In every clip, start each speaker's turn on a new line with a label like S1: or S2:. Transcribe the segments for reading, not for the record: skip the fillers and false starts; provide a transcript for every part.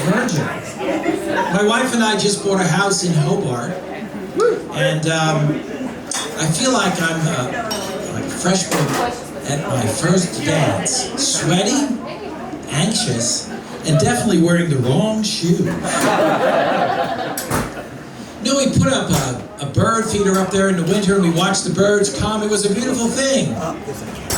S1: Virgin. My wife and I just bought a house in Hobart, and I feel like I'm like a freshman at my first dance, sweaty, anxious, and definitely wearing the wrong shoes. You know, we put up a bird feeder up there in the winter, and we watched the birds come. It was a beautiful thing.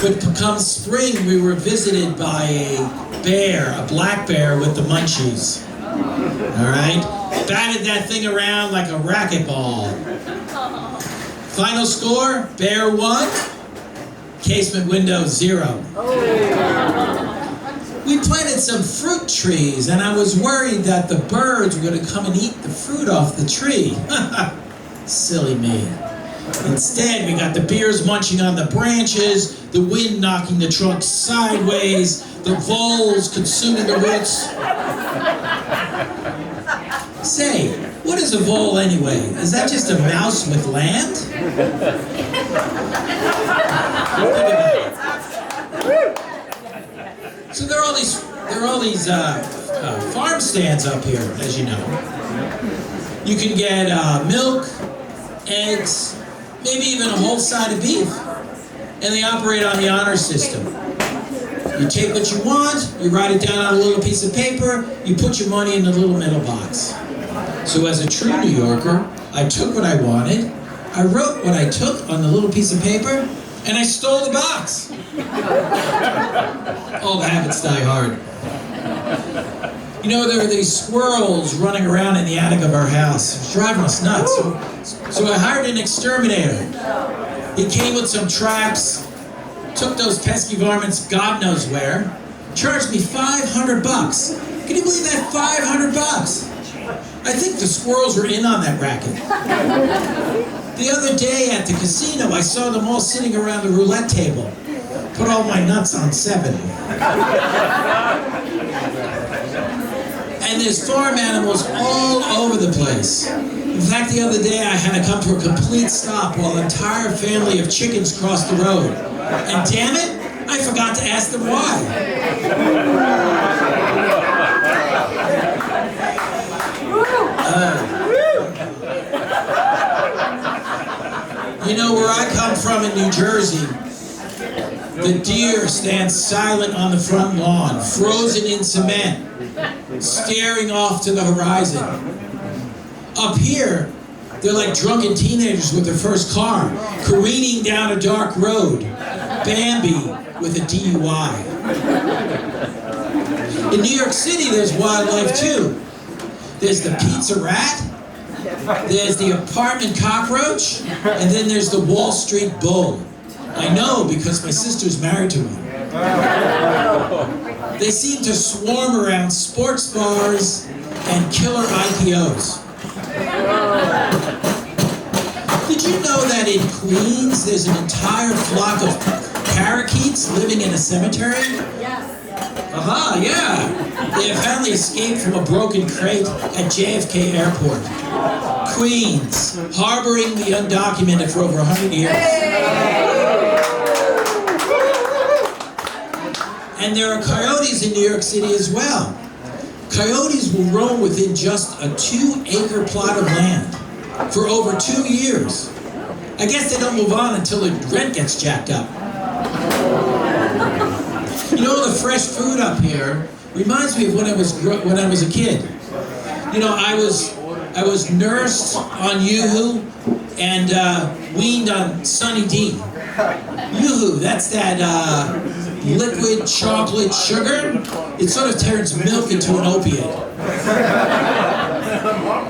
S1: But come spring, we were visited by a bear, a black bear with the munchies. All right? Batted that thing around like a racquetball. Final score, bear 1, casement window 0. We planted some fruit trees, and I was worried that the birds were going to come and eat the fruit off the tree. Silly me. Instead, we got the bears munching on the branches, the wind knocking the trunk sideways, the voles consuming the roots. Say, what is a vole anyway? Is that just a mouse with land? So there are all these farm stands up here, as you know. You can get milk, eggs, maybe even a whole side of beef. And they operate on the honor system. You take what you want, you write it down on a little piece of paper, you put your money in the little metal box. So as a true New Yorker, I took what I wanted, I wrote what I took on the little piece of paper, and I stole the box. Old habits die hard. You know, there were these squirrels running around in the attic of our house. It was driving us nuts. So I hired an exterminator. He came with some traps, took those pesky varmints God knows where, charged me $500. Can you believe that? $500? I think the squirrels were in on that racket. The other day at the casino, I saw them all sitting around the roulette table. Put all my nuts on 7. And there's farm animals all over the place. In fact, the other day I had to come to a complete stop while an entire family of chickens crossed the road. And damn it, I forgot to ask them why. You know, where I come from in New Jersey, the deer stand silent on the front lawn, frozen in cement, staring off to the horizon. Up here, they're like drunken teenagers with their first car, careening down a dark road. Bambi with a DUI. In New York City, there's wildlife too. There's the pizza rat, there's the apartment cockroach, and then there's the Wall Street bull. I know because my sister's married to one. They seem to swarm around sports bars and killer IPOs. Did you know that in Queens there's an entire flock of parakeets living in a cemetery?
S2: Yes.
S1: Aha, yeah. They apparently escaped from a broken crate at JFK Airport. Queens, harboring the undocumented for over 100 years. And there are coyotes in New York City as well. Coyotes will roam within just a 2-acre plot of land for over 2 years. I guess they don't move on until the rent gets jacked up. You know, the fresh food up here reminds me of when I was a kid. You know, I was nursed on Yoo-hoo and weaned on Sunny D. Yoo-hoo, that's that liquid chocolate sugar. It sort of turns milk into an opiate.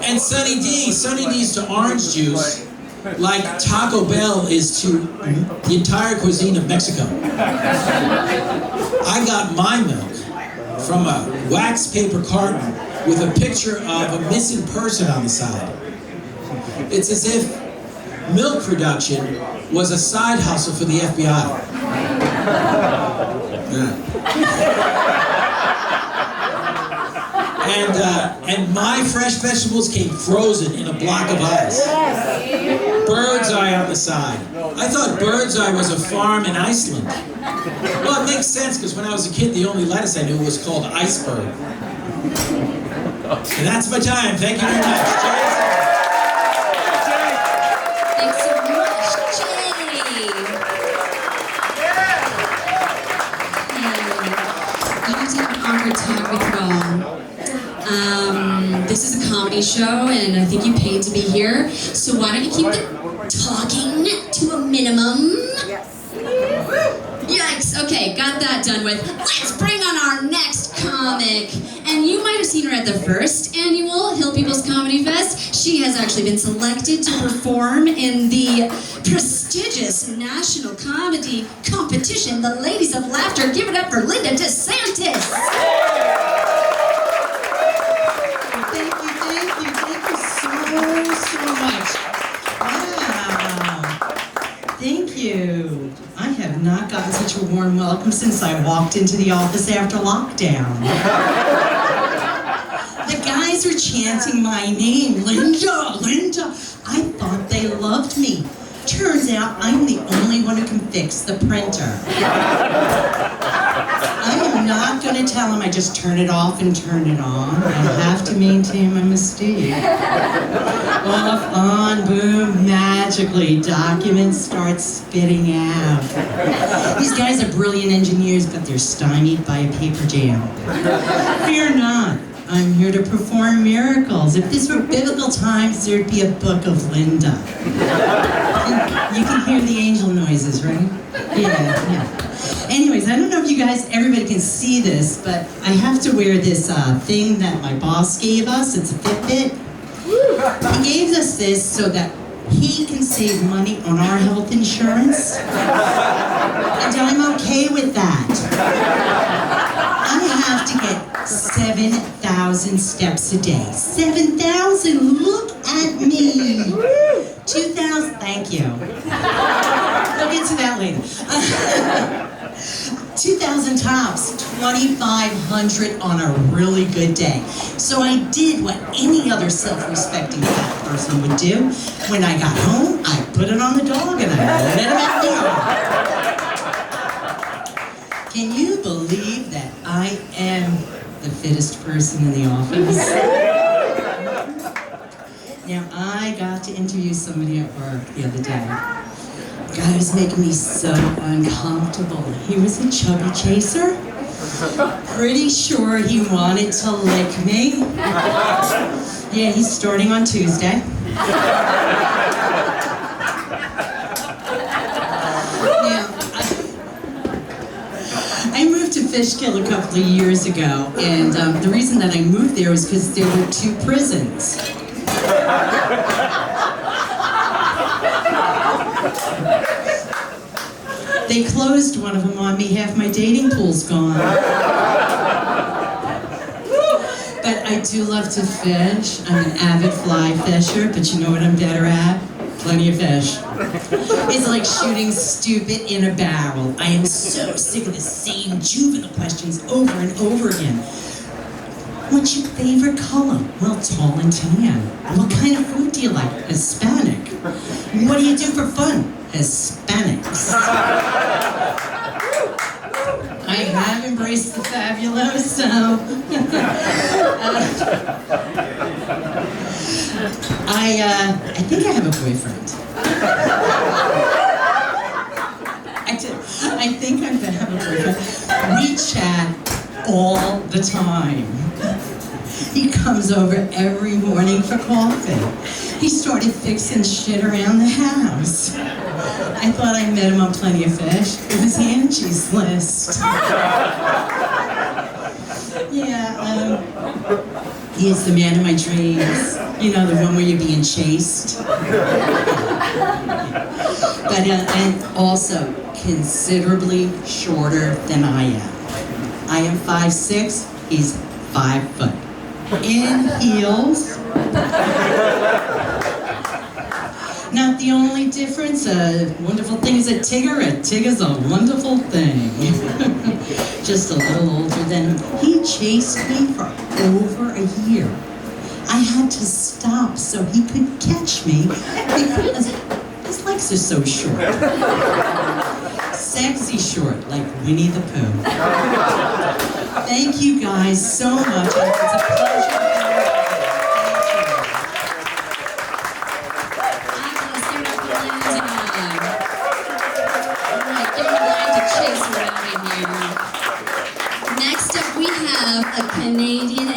S1: And Sunny D's to orange juice, like Taco Bell is to the entire cuisine of Mexico. I got my milk from a wax paper carton with a picture of a missing person on the side. It's as if milk production was a side hustle for the FBI. And my fresh vegetables came frozen in a block of ice. Bird's Eye on the side. I thought Bird's Eye was a farm in Iceland. Well, it makes sense because when I was a kid, the only lettuce I knew was called iceberg. And that's my time. Thank you very much.
S2: Thanks so much, Jay. Hey, I have to have an awkward talk with you all. This is a comedy show, and I think you paid to be here. So why don't you keep the talking to a minimum? Yikes, okay, got that done with. Let's bring on our next comic. And you might have seen her at the first annual Hill People's Comedy Fest. She has actually been selected to perform in the prestigious national comedy competition, the Ladies of Laughter. Give it up for Linda DeSantis.
S3: Thank you so much. Wow. Thank you. I have not gotten such a warm welcome since I walked into the office after lockdown. The guys are chanting my name, Linda, Linda. I thought they loved me. Turns out I'm the only one who can fix the printer. I am not going to tell him I just turn it off and turn it on. I have to maintain my mystique. Off, on, boom, magically, documents start spitting out. These guys are brilliant engineers, but they're stymied by a paper jam. Fear not. I'm here to perform miracles. If this were biblical times, there'd be a book of Linda. And you can hear the angel noises, right? Yeah. Anyways, I don't know if you guys, everybody can see this, but I have to wear this thing that my boss gave us. It's a Fitbit. He gave us this so that he can save money on our health insurance. And I'm okay with that. I have to get 7,000 steps a day. 7,000, look at me. 2,000, thank you. We'll get to that later. 2,000 tops, 2,500 on a really good day. So I did what any other self-respecting fat person would do. When I got home, I put it on the dog and I let him out the yard. Can you believe that I am the fittest person in the office? Now, I got to interview somebody at work the other day. The guy was making me so uncomfortable. He was a chubby chaser. Pretty sure he wanted to lick me. Yeah, he's starting on Tuesday. I moved to Fishkill a couple of years ago, and the reason that I moved there was because there were 2 prisons. They closed one of them on me, half my dating pool's gone. But I do love to fish. I'm an avid fly fisher, but you know what I'm better at? Plenty of fish. It's like shooting stupid in a barrel. I am so sick of the same juvenile questions over and over again. What's your favorite color? Well, tall and tan. What kind of food do you like? Hispanic. What do you do for fun? Hispanics. I have embraced the fabuloso. I think I have a boyfriend. I think I'm gonna have a boyfriend. We chat all the time. He comes over every morning for coffee. He started fixing shit around the house. I thought I met him on Plenty of Fish. It was Angie's List. Yeah, he is the man of my dreams. You know, the one where you're being chased. But and also considerably shorter than I am. I am 5'6", he's 5 foot. In heels. Not the only difference, a wonderful thing is a Tigger. A Tigger's a wonderful thing. Just a little older than him. He chased me for over a year. I had to stop so he could catch me because his legs are so short. Sexy short, like Winnie the Pooh. Thank you guys so much. It's a pleasure.
S2: have a Canadian